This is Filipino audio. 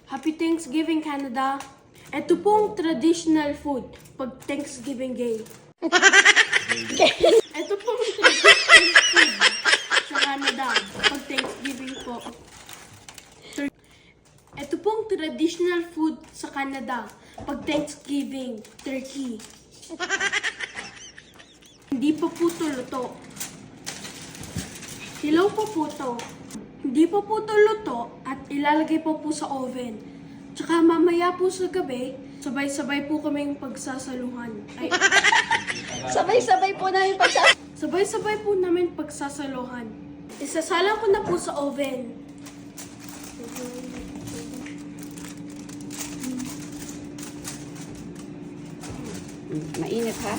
Happy Thanksgiving, Canada! Ito pong traditional food pag Thanksgiving Day. Ito pong traditional food sa Canada pag Thanksgiving po. Ito pong traditional food sa Canada pag Thanksgiving, turkey. Hindi pa po ito luto. Hilaw pa po ito. Hindi pa po ito luto at ilalagay pa po sa oven. Tsaka mamaya po sa gabi, sabay-sabay po kaming pagsasaluhan. Sabay-sabay po namin Sabay-sabay po namin pagsasaluhan. Isasalang ko na po sa oven. Mainit ha?